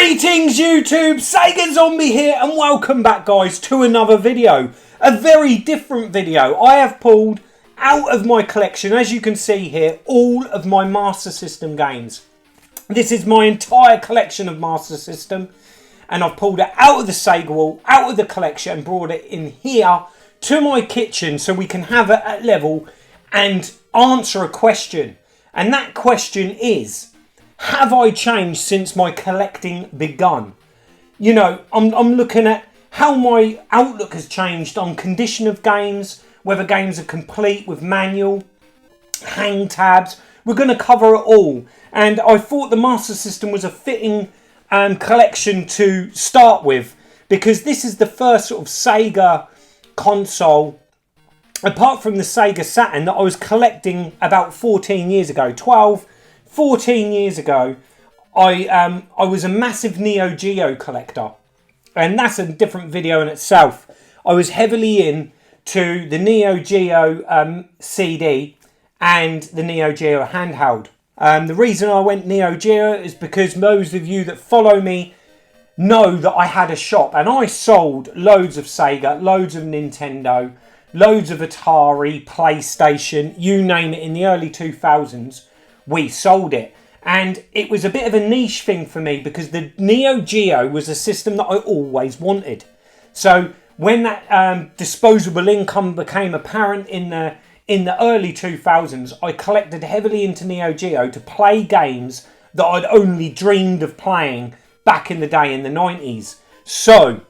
Greetings YouTube, Sega Zombie here and welcome back guys to another video. A very different video. I have pulled out of my collection, as you can see here, all of my Master System games. This is my entire collection of Master System and I've pulled it out of the Sega wall, out of the collection and brought it in here to my kitchen so we can have it at level and answer a question. And that question is, have I changed since my collecting begun? You know, I'm looking at how my outlook has changed on condition of games, whether games are complete with manual, hang tabs. We're going to cover it all. And I thought the Master System was a fitting collection to start with, because this is the first sort of Sega console, apart from the Sega Saturn, that I was collecting about 14 years ago, 14 years ago. I was a massive Neo Geo collector, and that's a different video in itself. I was heavily into the Neo Geo CD and the Neo Geo handheld. The reason I went Neo Geo is because those of you that follow me know that I had a shop and I sold loads of Sega, loads of Nintendo, loads of Atari, PlayStation, you name it. In the early 2000s we sold it, and it was a bit of a niche thing for me because the Neo Geo was a system that I always wanted. So when that disposable income became apparent in the early 2000s, I collected heavily into Neo Geo to play games that I'd only dreamed of playing back in the day in the 90s. So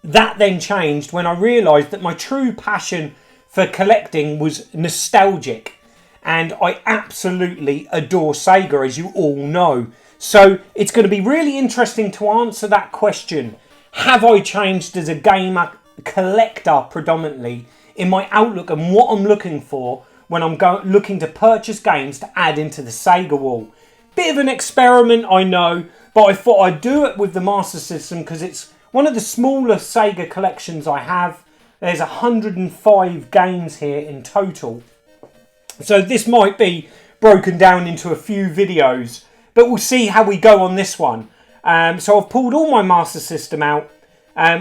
that then changed when I realised that my true passion for collecting was nostalgic. And I absolutely adore Sega, as you all know. So it's going to be really interesting to answer that question. Have I changed as a gamer, collector predominantly, in my outlook and what I'm looking for when I'm looking to purchase games to add into the Sega wall? Bit of an experiment, I know, but I thought I'd do it with the Master System because it's one of the smaller Sega collections I have. There's 105 games here in total. So this might be broken down into a few videos, but we'll see how we go on this one. So I've pulled all my Master System out.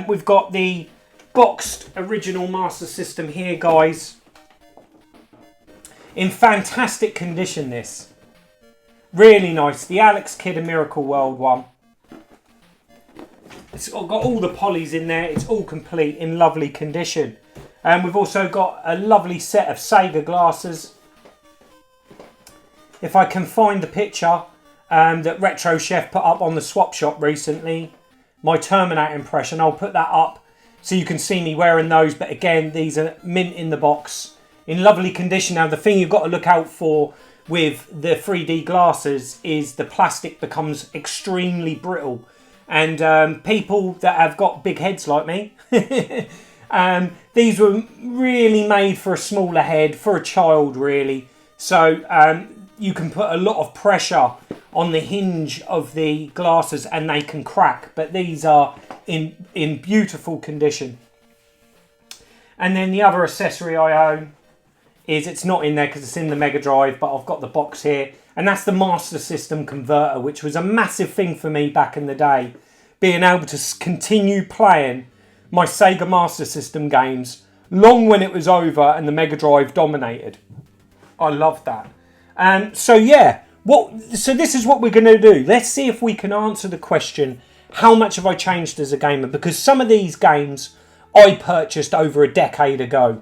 We've got the boxed original Master System here, guys. In fantastic condition, this. Really nice. The Alex Kidd A Miracle World one. It's got all the polys in there. It's all complete in lovely condition. And we've also got a lovely set of Sega glasses. If I can find the picture that Retro Chef put up on the swap shop recently, my Terminator impression, I'll put that up so you can see me wearing those. But again, these are mint in the box, in lovely condition. Now, the thing you've got to look out for with the 3D glasses is the plastic becomes extremely brittle. And people that have got big heads like me, these were really made for a smaller head, for a child really. So you can put a lot of pressure on the hinge of the glasses and they can crack. But these are in beautiful condition. And then the other accessory I own is, it's not in there because it's in the Mega Drive, but I've got the box here. And that's the Master System converter, which was a massive thing for me back in the day. Being able to continue playing my Sega Master System games long when it was over and the Mega Drive dominated. I love that. So yeah, so this is what we're going to do. Let's see if we can answer the question, how much have I changed as a gamer? Because some of these games I purchased over a decade ago.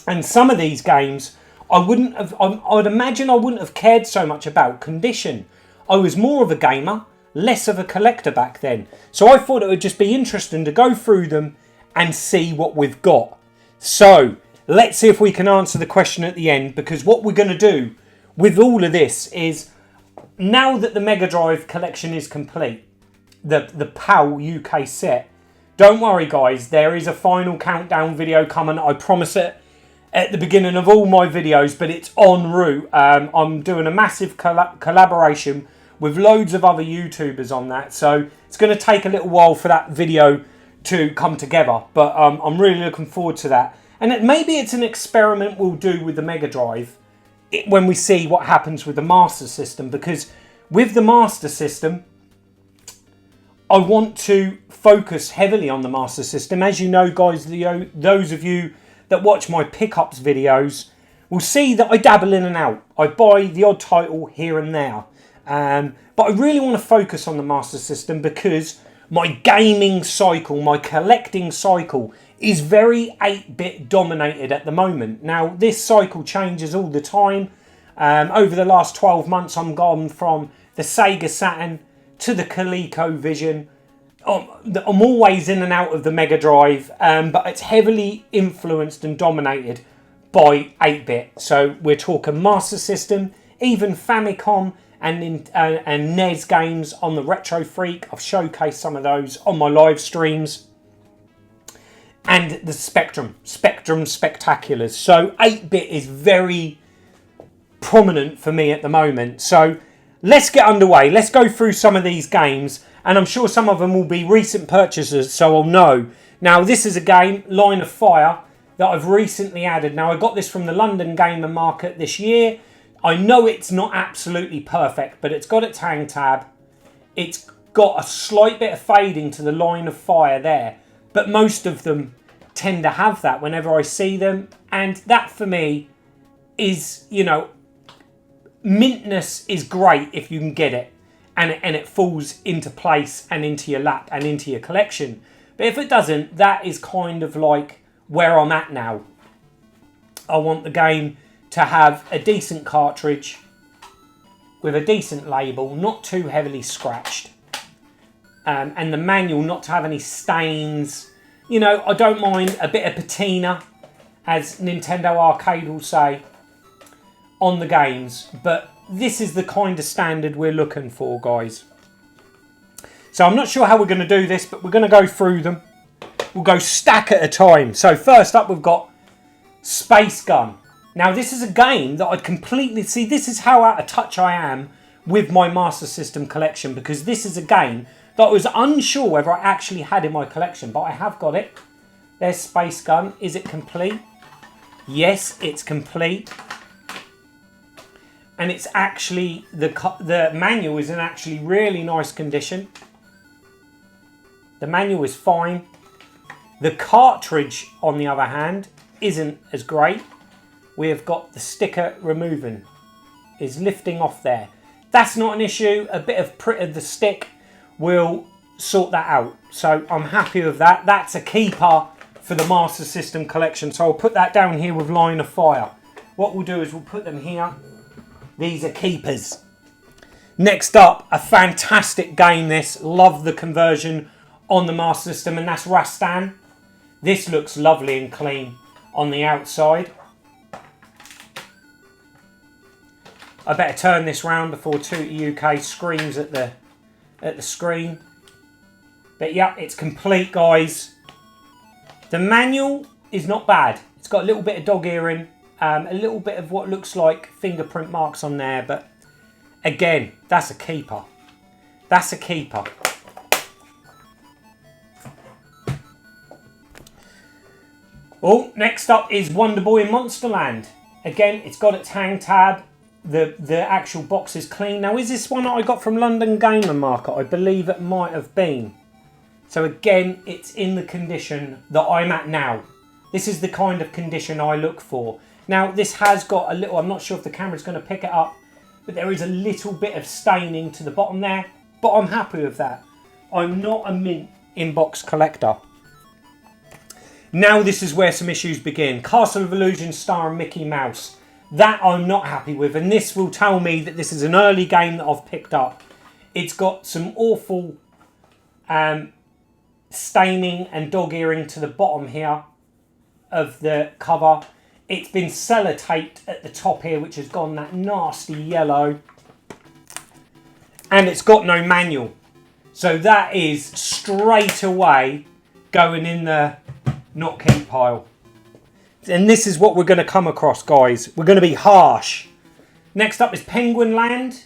And some of these games I'd imagine I wouldn't have cared so much about condition. I was more of a gamer, less of a collector back then. So I thought it would just be interesting to go through them and see what we've got. So let's see if we can answer the question at the end, because what we're going to do with all of this is, now that the Mega Drive collection is complete, the PAL UK set, don't worry guys, there is a final countdown video coming. I promise it at the beginning of all my videos, but it's en route. I'm doing a massive collaboration with loads of other YouTubers on that, so it's going to take a little while for that video to come together, but I'm really looking forward to that. And maybe it's an experiment we'll do with the Mega Drive when we see what happens with the Master System, because with the Master System I want to focus heavily on the Master System. As you know, guys, those of you that watch my pickups videos will see that I dabble in and out. I buy the odd title here and there. But I really want to focus on the Master System because my gaming cycle, my collecting cycle, is very 8-bit dominated at the moment. Now, this cycle changes all the time. Over the last 12 months, I'm gone from the Sega Saturn to the ColecoVision. I'm always in and out of the Mega Drive, but it's heavily influenced and dominated by 8-bit. So we're talking Master System, even Famicom and NES games on the Retro Freak. I've showcased some of those on my live streams. And the Spectrum Spectaculars. So 8-bit is very prominent for me at the moment. So let's get underway. Let's go through some of these games. And I'm sure some of them will be recent purchases, so I'll know. Now, this is a game, Line of Fire, that I've recently added. Now, I got this from the London Gamer Market this year. I know it's not absolutely perfect, but it's got its hang tab. It's got a slight bit of fading to the Line of Fire there. But most of them tend to have that whenever I see them. And that, for me, is, you know, mintness is great if you can get it. And it falls into place and into your lap and into your collection. But if it doesn't, that is kind of like where I'm at now. I want the game to have a decent cartridge with a decent label, not too heavily scratched. And the manual not to have any stains. You know, I don't mind a bit of patina, as Nintendo Arcade will say, on the games. But this is the kind of standard we're looking for, guys. So I'm not sure how we're going to do this, but we're going to go through them. We'll go stack at a time. So first up, we've got Space Gun. Now, this is a game that I'd completely... See, this is how out of touch I am with my Master System collection, because this is a game that I was unsure whether I actually had in my collection, but I have got it. There's Space Gun. Is it complete? Yes, it's complete. And it's actually, the manual is in actually really nice condition. The manual is fine. The cartridge, on the other hand, isn't as great. We have got the sticker removing, is lifting off there. That's not an issue. A bit of print of the stick will sort that out. So I'm happy with that. That's a keeper for the Master System collection. So I'll put that down here with Line of Fire. What we'll do is we'll put them here. These are keepers. Next up, a fantastic game this. Love the conversion on the Master System, and that's Rastan. This looks lovely and clean on the outside. I better turn this round before Tootie UK screams at the screen. But yeah, it's complete, guys. The manual is not bad. It's got a little bit of dog earring. A little bit of what looks like fingerprint marks on there, but again, that's a keeper. That's a keeper. Oh, next up is Wonderboy in Monsterland. Again, it's got its hang tab. The actual box is clean. Now, is this one that I got from London Gamer Market? I believe it might have been. So again, it's in the condition that I'm at now. This is the kind of condition I look for. Now, this has got a little, I'm not sure if the camera's going to pick it up, but there is a little bit of staining to the bottom there, but I'm happy with that. I'm not a mint inbox collector. Now this is where some issues begin. Castle of Illusion starring Mickey Mouse. That I'm not happy with, and this will tell me that this is an early game that I've picked up. It's got some awful staining and dog earring to the bottom here of the cover. It's been sellotaped at the top here, which has gone that nasty yellow. And it's got no manual. So that is straight away going in the not keep pile. And this is what we're going to come across, guys. We're going to be harsh. Next up is Penguin Land.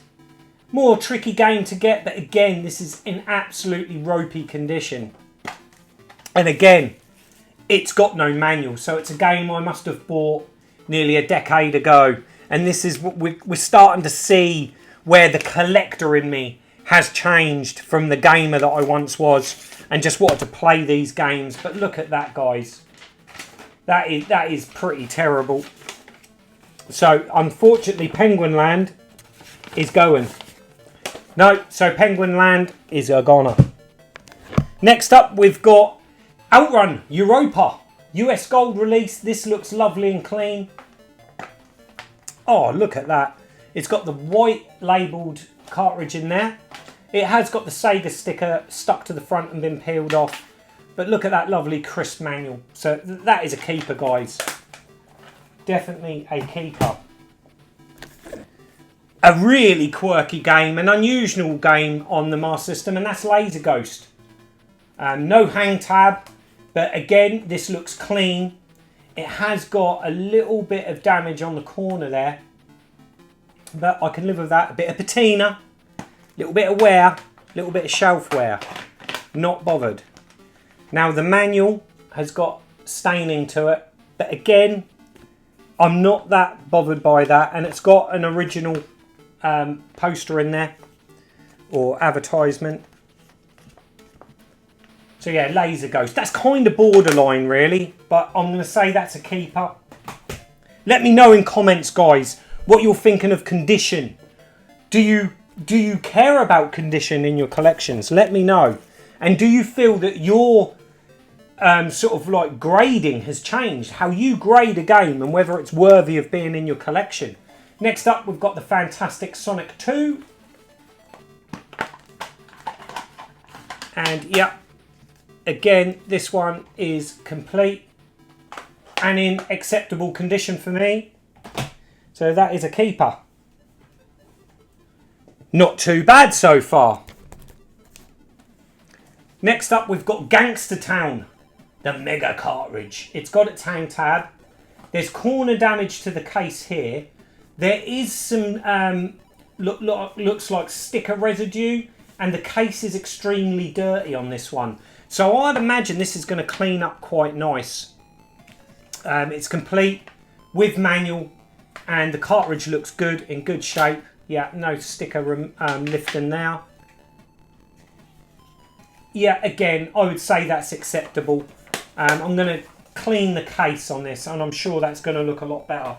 More tricky game to get, but again, this is in absolutely ropey condition. And again, it's got no manual, so it's a game I must have bought nearly a decade ago. And this is what we're starting to see where the collector in me has changed from the gamer that I once was and just wanted to play these games. But look at that, guys. That is pretty terrible. So, unfortunately, Penguin Land is going. No, so Penguin Land is a goner. Next up, we've got Outrun Europa. US Gold release. This looks lovely and clean. Oh, look at that. It's got the white labelled cartridge in there. It has got the Sega sticker stuck to the front and been peeled off. But look at that lovely crisp manual. So that is a keeper, guys. Definitely a keeper. A really quirky game, an unusual game on the Master System, and that's Laser Ghost. No hang tab, but again, this looks clean. It has got a little bit of damage on the corner there, but I can live with that. A bit of patina, a little bit of wear, a little bit of shelf wear. Not bothered. Now the manual has got staining to it, but again, I'm not that bothered by that, and it's got an original poster in there, or advertisement. So yeah, Laser Ghost. That's kind of borderline really, but I'm going to say that's a keeper. Let me know in comments, guys, what you're thinking of condition. Do you care about condition in your collections? Let me know. And do you feel that your sort of like grading has changed? How you grade a game and whether it's worthy of being in your collection? Next up, we've got the fantastic Sonic 2. And yeah, again, this one is complete and in acceptable condition for me. So that is a keeper. Not too bad so far. Next up, we've got Gangster Town, the Mega Cartridge. It's got its hang tab. There's corner damage to the case here. There is some, looks like sticker residue, and the case is extremely dirty on this one. So I'd imagine this is going to clean up quite nice. It's complete with manual, and the cartridge looks good, in good shape. Yeah, no sticker lifting now. Yeah, again, I would say that's acceptable. I'm going to clean the case on this, and I'm sure that's going to look a lot better.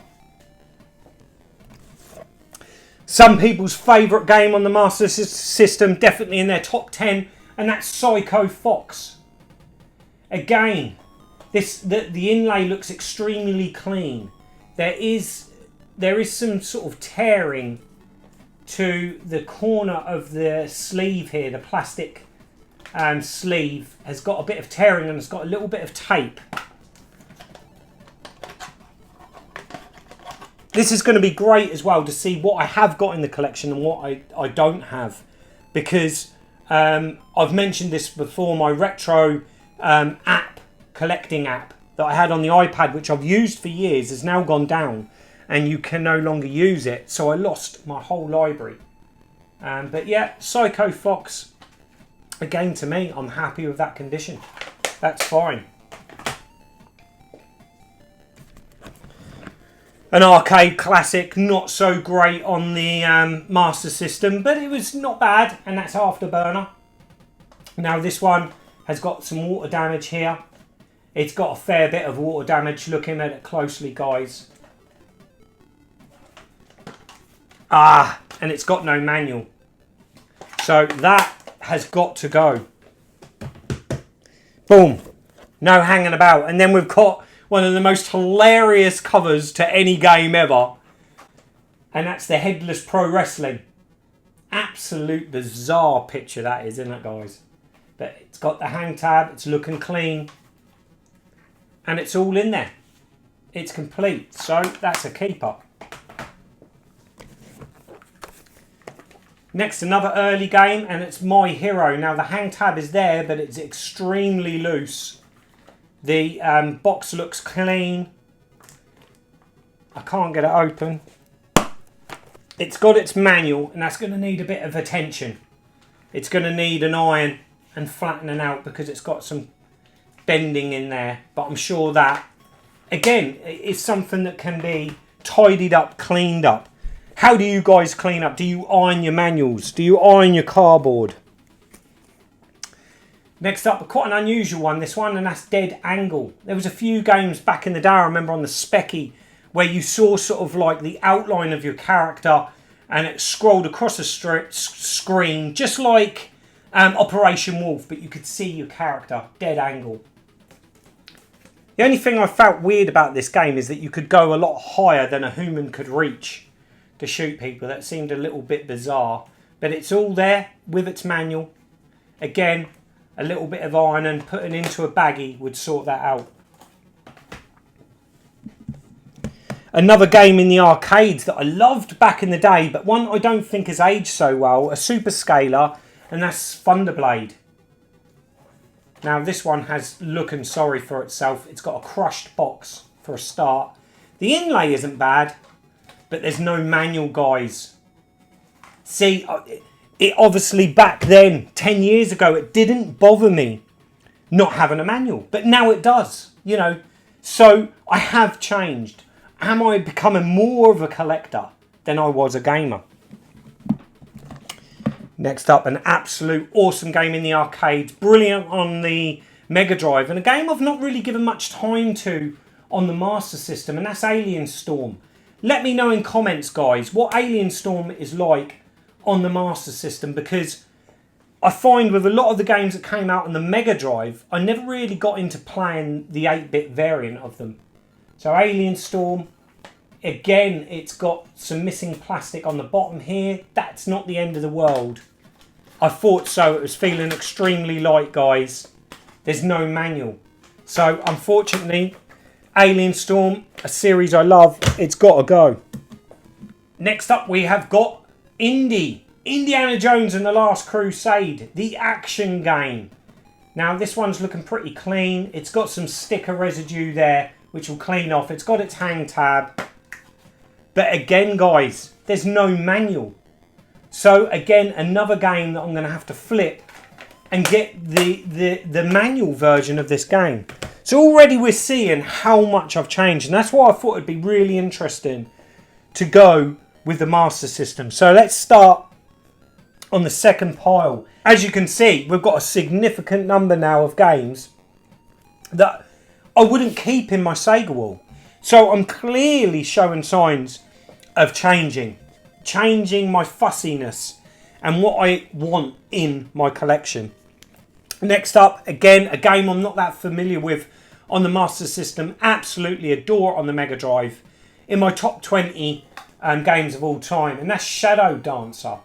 Some people's favourite game on the Master System, definitely in their top 10, and that's Psycho Fox. Again, the inlay looks extremely clean. There is some sort of tearing to the corner of the sleeve here. The plastic sleeve has got a bit of tearing and it's got a little bit of tape. This is going to be great as well to see what I have got in the collection and what I don't have, because I've mentioned this before, my retro collecting app that I had on the iPad, which I've used for years, has now gone down and you can no longer use it, so I lost my whole library. But yeah, Psycho Fox, again, to me, I'm happy with that condition. That's fine. An arcade classic, not so great on the Master System, but it was not bad, and that's Afterburner. Now this one has got some water damage here. It's got a fair bit of water damage, looking at it closely, guys. And it's got no manual. So that has got to go. Boom. No hanging about. And then we've got one of the most hilarious covers to any game ever. And that's the Headless Pro Wrestling. Absolute bizarre picture that is, isn't it, guys? But it's got the hang tab. It's looking clean. And it's all in there. It's complete. So that's a keeper. Next, another early game, and it's My Hero. Now, the hang tab is there, but it's extremely loose. The box looks clean. I can't get it open. It's got its manual, and that's going to need a bit of attention. It's going to need an iron and flattening out because it's got some bending in there. But I'm sure that, again, is something that can be tidied up, cleaned up. How do you guys clean up? Do you iron your manuals? Do you iron your cardboard? Next up, quite an unusual one, this one, and that's Dead Angle. There was a few games back in the day, I remember on the Specky, where you saw sort of like the outline of your character and it scrolled across the screen, just like Operation Wolf, but you could see your character, Dead Angle. The only thing I felt weird about this game is that you could go a lot higher than a human could reach to shoot people. That seemed a little bit bizarre, but it's all there with its manual. Again, a little bit of iron and putting into a baggie would sort that out. Another game in the arcades that I loved back in the day, but one I don't think has aged so well, a super scaler, and that's Thunderblade. Now this one has looking sorry for itself. It's got a crushed box for a start. The inlay isn't bad, but there's no manual, guys. See, it obviously back then, 10 years ago, it didn't bother me not having a manual, but now it does, you know. So I have changed. Am I becoming more of a collector than I was a gamer? Next up, an absolute awesome game in the arcades. Brilliant on the Mega Drive. And a game I've not really given much time to on the Master System. And that's Alien Storm. Let me know in comments, guys, what Alien Storm is like on the Master System. Because I find with a lot of the games that came out on the Mega Drive, I never really got into playing the 8-bit variant of them. So Alien Storm, again, it's got some missing plastic on the bottom here. That's not the end of the world. I thought so. It was feeling extremely light, guys. There's no manual. So, unfortunately, Alien Storm, a series I love, it's got to go. Next up, we have got Indiana Jones and the Last Crusade, the action game. Now, this one's looking pretty clean. It's got some sticker residue there, which will clean off. It's got its hang tab. But again, guys, there's no manual. So again, another game that I'm going to have to flip and get the manual version of this game. So already we're seeing how much I've changed. And that's why I thought it'd be really interesting to go with the Master System. So let's start on the second pile. As you can see, we've got a significant number now of games that I wouldn't keep in my Sega wall. So I'm clearly showing signs of changing my fussiness and what I want in my collection. Next up, again, a game I'm not that familiar with on the Master System. Absolutely adore on the Mega Drive. In my top 20 games of all time. And that's Shadow Dancer.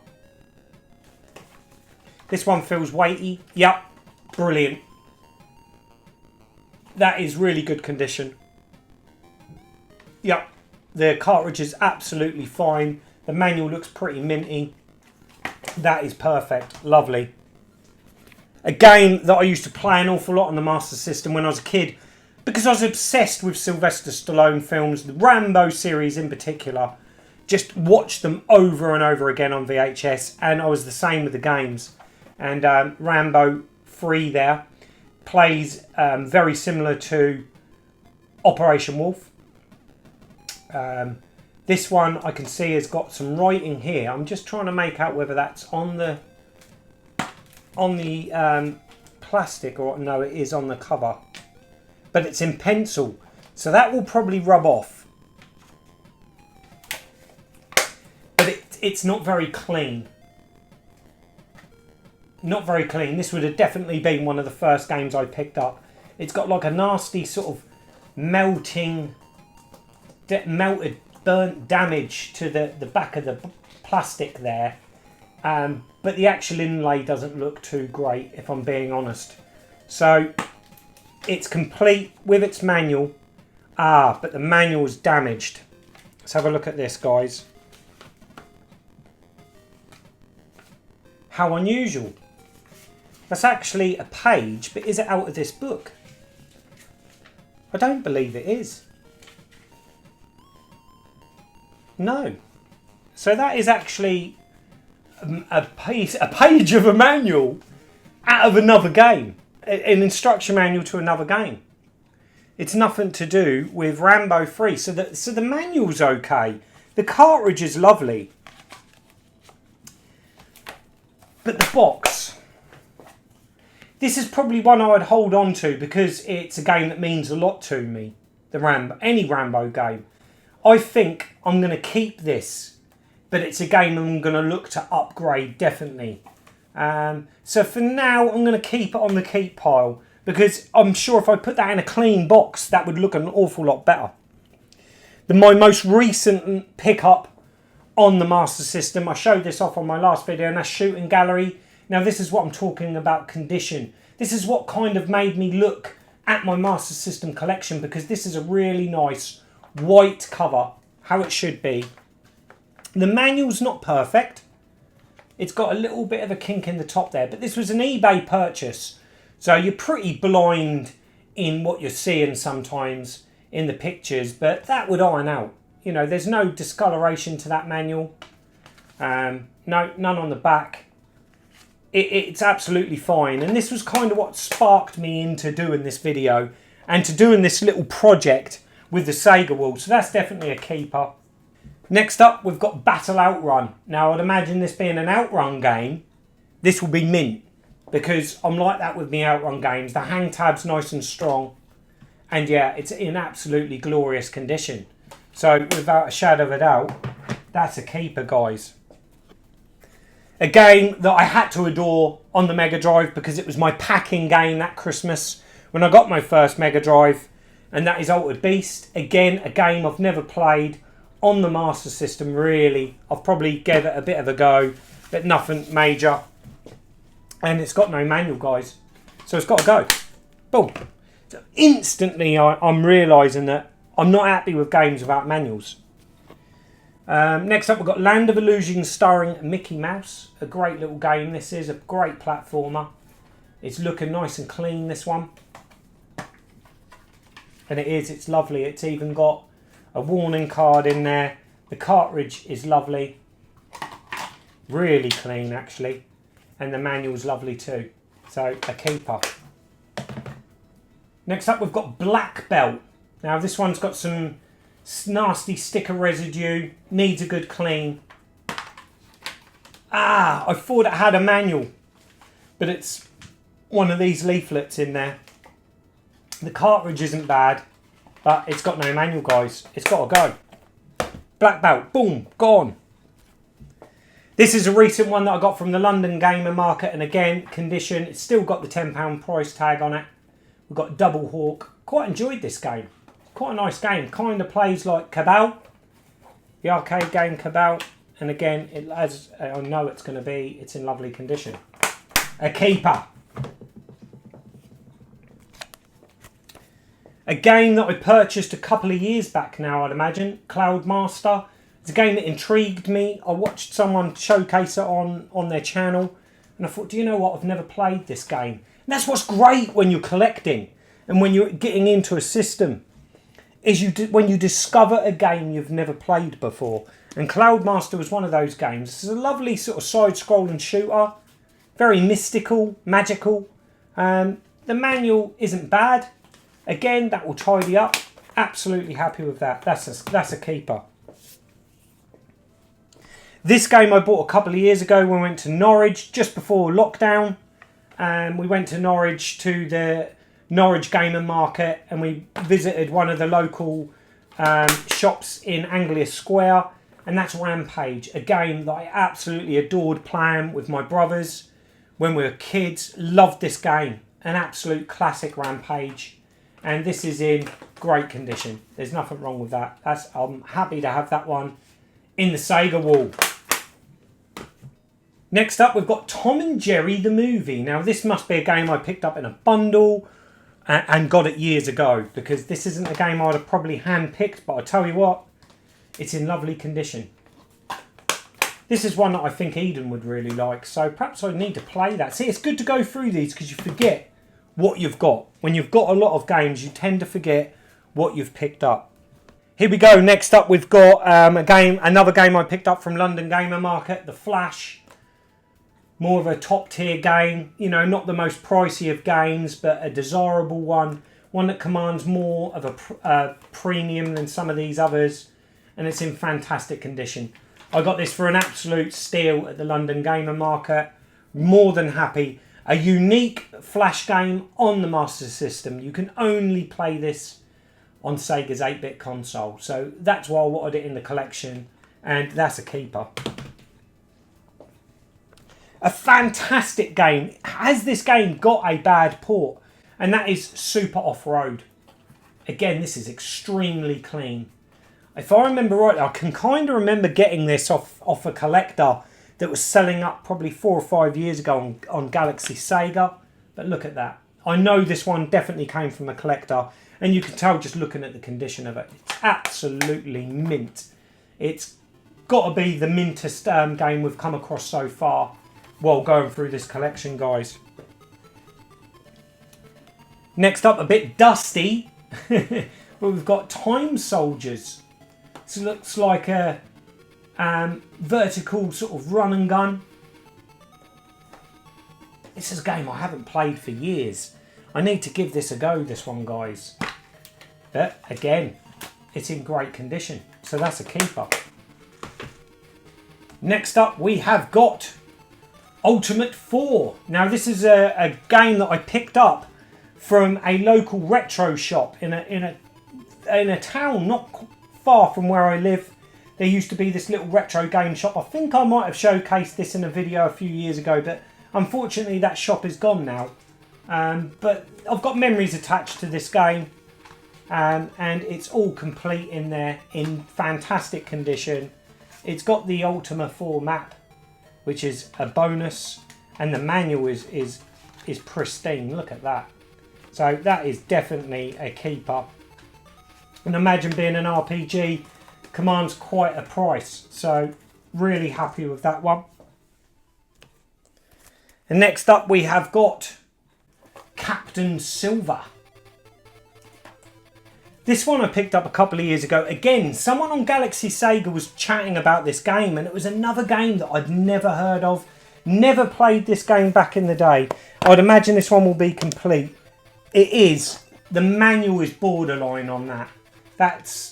This one feels weighty. Yep, brilliant. That is really good condition. Yep, the cartridge is absolutely fine. The manual looks pretty minty. That is perfect. Lovely. A game that I used to play an awful lot on the Master System when I was a kid because I was obsessed with Sylvester Stallone films, the Rambo series in particular. Just watched them over and over again on VHS, and I was the same with the games. And Rambo 3 there plays very similar to Operation Wolf. This one I can see has got some writing here. I'm just trying to make out whether that's on the plastic or no, it is on the cover. But it's in pencil, so that will probably rub off. But it's not very clean. Not very clean. This would have definitely been one of the first games I picked up. It's got like a nasty sort of melted, burnt damage to the back of the plastic there. But the actual inlay doesn't look too great, if I'm being honest. So it's complete with its manual. But the manual is damaged. Let's have a look at this, guys. How unusual. That's actually a page, but is it out of this book? I don't believe it is. No. So that is actually a page of a manual out of another game. An instruction manual to another game. It's nothing to do with Rambo 3. So the manual's okay. The cartridge is lovely. But the box, this is probably one I would hold on to because it's a game that means a lot to me. Any Rambo game. I think I'm going to keep this, but it's a game I'm going to look to upgrade definitely. So for now, I'm going to keep it on the keep pile because I'm sure if I put that in a clean box, that would look an awful lot better. My most recent pickup on the Master System, I showed this off on my last video, and that's Shooting Gallery. Now this is what I'm talking about condition. This is what kind of made me look at my Master System collection because this is a really nice white cover, how it should be. The manual's not perfect. It's got a little bit of a kink in the top there, but this was an eBay purchase. So you're pretty blind in what you're seeing sometimes in the pictures, but that would iron out. You know, there's no discoloration to that manual. No, none on the back. It's absolutely fine. And this was kind of what sparked me into doing this video and to doing this little project with the Sega wall. So that's definitely a keeper. Next up, we've got Battle Outrun. Now, I'd imagine this being an Outrun game, this will be mint because I'm like that with my Outrun games. The hang tab's nice and strong. And yeah, it's in absolutely glorious condition. So without a shadow of a doubt, that's a keeper, guys. A game that I had to adore on the Mega Drive because it was my packing game that Christmas when I got my first Mega Drive. And that is Altered Beast. Again, a game I've never played on the Master System, really. I've probably gave it a bit of a go, but nothing major. And it's got no manual, guys. So it's got to go. Boom. So instantly, I'm realising that I'm not happy with games without manuals. Next up, we've got Land of Illusion starring Mickey Mouse. A great little game. This is a great platformer. It's looking nice and clean, this one. And it is. It's lovely. It's even got a warning card in there. The cartridge is lovely. Really clean, actually. And the manual's lovely too. So, a keeper. Next up, we've got Black Belt. Now, this one's got some nasty sticker residue. Needs a good clean. I thought it had a manual. But it's one of these leaflets in there. The cartridge isn't bad. But it's got no manual, guys. It's got to go. Black Belt. Boom. Gone. This is a recent one that I got from the London Gamer Market. And again, condition. It's still got the £10 price tag on it. We've got Double Hawk. Quite enjoyed this game. Quite a nice game. Kind of plays like Cabal. The arcade game Cabal. And again, as I know it's going to be, it's in lovely condition. A keeper. A game that I purchased a couple of years back now, I'd imagine. Cloud Master. It's a game that intrigued me. I watched someone showcase it on their channel. And I thought, do you know what? I've never played this game. And that's what's great when you're collecting and when you're getting into a system, is when you discover a game you've never played before. And Cloud Master was one of those games. It's a lovely sort of side-scrolling shooter, very mystical, magical. The manual isn't bad. Again, that will tidy up. Absolutely happy with that. That's a keeper. This game I bought a couple of years ago when we went to Norwich just before lockdown. We went to Norwich to the Norwich Gamer Market and we visited one of the local shops in Anglia Square, and that's Rampage, a game that I absolutely adored playing with my brothers when we were kids. Loved this game, an absolute classic Rampage, and this is in great condition. There's nothing wrong with that. I'm happy to have that one in the Sega wall. Next up, we've got Tom and Jerry the movie. Now, this must be a game I picked up in a bundle and got it years ago, because this isn't a game I'd have probably hand-picked, but I tell you what, it's in lovely condition. This is one that I think Eden would really like, so perhaps I need to play that. See, it's good to go through these because you forget what you've got. When you've got a lot of games, you tend to forget what you've picked up. Here we go. Next up, we've got another game I picked up from London Gamer Market, The Flash. More of a top tier game, you know, not the most pricey of games, but a desirable one. One that commands more of a premium than some of these others. and it's in fantastic condition. I got this for an absolute steal at the London Gamer Market. More than happy. A unique flash game on the Master System. You can only play this on Sega's 8-bit console. So that's why I wanted it in the collection, and that's a keeper. A fantastic game. Has this game got a bad port? And that is Super Off-Road. Again, this is extremely clean. If I remember right, I can kind of remember getting this off a collector that was selling up probably 4 or 5 years ago on Galaxy Sega. But look at that. I know this one definitely came from a collector, and you can tell just looking at the condition of it. It's absolutely mint. It's got to be the mintest game we've come across so far while going through this collection, guys. Next up, a bit dusty, but we've got Time Soldiers. This looks like a vertical sort of run and gun. This is a game I haven't played for years. I need to give this a go, this one, guys. But again, it's in great condition, so that's a keeper. Next up, we have got Ultimate 4. Now, this is a game that I picked up from a local retro shop in a town not far from where I live. There used to be this little retro game shop. I think I might have showcased this in a video a few years ago, but unfortunately that shop is gone now. But I've got memories attached to this game, and it's all complete in there, in fantastic condition. It's got the Ultima 4 map, which is a bonus, and the manual is pristine. Look at that. So that is definitely a keeper. And imagine being an RPG commands quite a price, so really happy with that one. And next up we have got Captain Silva. This one I picked up a couple of years ago. Again, someone on Galaxy Sega was chatting about this game, and it was another game that I'd never heard of. Never played this game back in the day. I'd imagine this one will be complete. It is. The manual is borderline on that.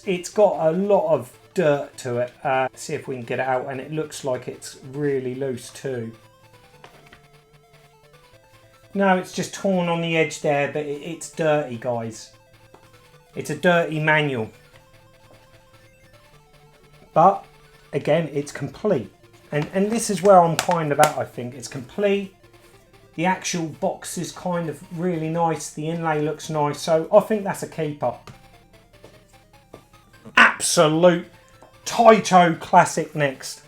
It's got a lot of dirt to it. Let's see if we can get it out, and it looks like it's really loose too. No, it's just torn on the edge there, but it's dirty, guys. It's a dirty manual. But again, it's complete. And this is where I'm kind of at, I think. It's complete. The actual box is kind of really nice. The inlay looks nice. So I think that's a keeper. Absolute Taito classic next.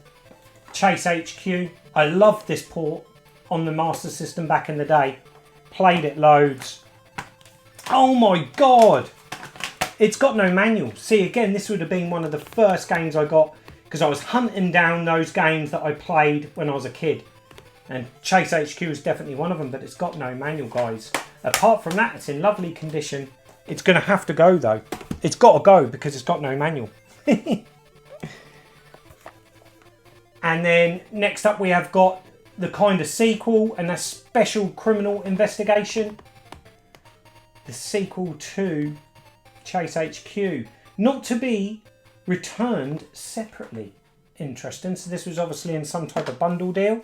Chase HQ. I loved this port on the Master System back in the day. Played it loads. Oh my god! It's got no manual. See, again, this would have been one of the first games I got because I was hunting down those games that I played when I was a kid. And Chase HQ is definitely one of them, but it's got no manual, guys. Apart from that, it's in lovely condition. It's going to have to go, though. It's got to go because it's got no manual. And then next up we have got the kind of sequel, and that's Special Criminal Investigation. The sequel to Chase HQ. Not to be returned separately. Interesting. So this was obviously in some type of bundle deal.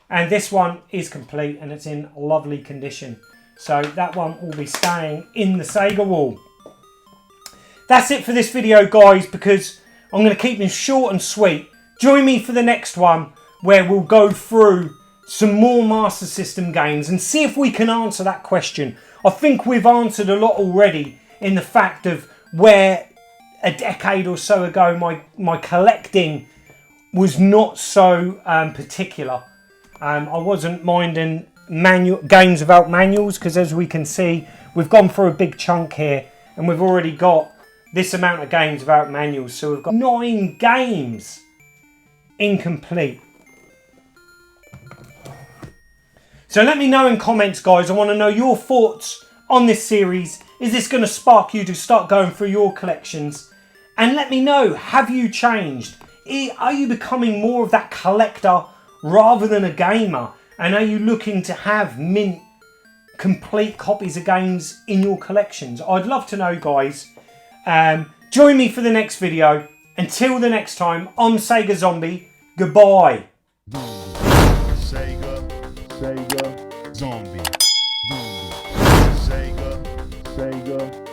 And this one is complete and it's in lovely condition. So that one will be staying in the Sega wall. That's it for this video, guys, because I'm going to keep them short and sweet. Join me for the next one where we'll go through some more Master System games and see if we can answer that question. I think we've answered a lot already in the fact of where a decade or so ago my collecting was not so particular. I wasn't minding games without manuals because, as we can see, we've gone through a big chunk here and we've already got this amount of games without manuals. So we've got 9 games incomplete. So let me know in comments, guys. I want to know your thoughts on this series. Is this going to spark you to start going through your collections? And let me know, have you changed? Are you becoming more of that collector rather than a gamer? And are you looking to have mint complete copies of games in your collections? I'd love to know, guys. Join me for the next video. Until the next time, on Sega Zombie, goodbye. Sega Zombie. Sega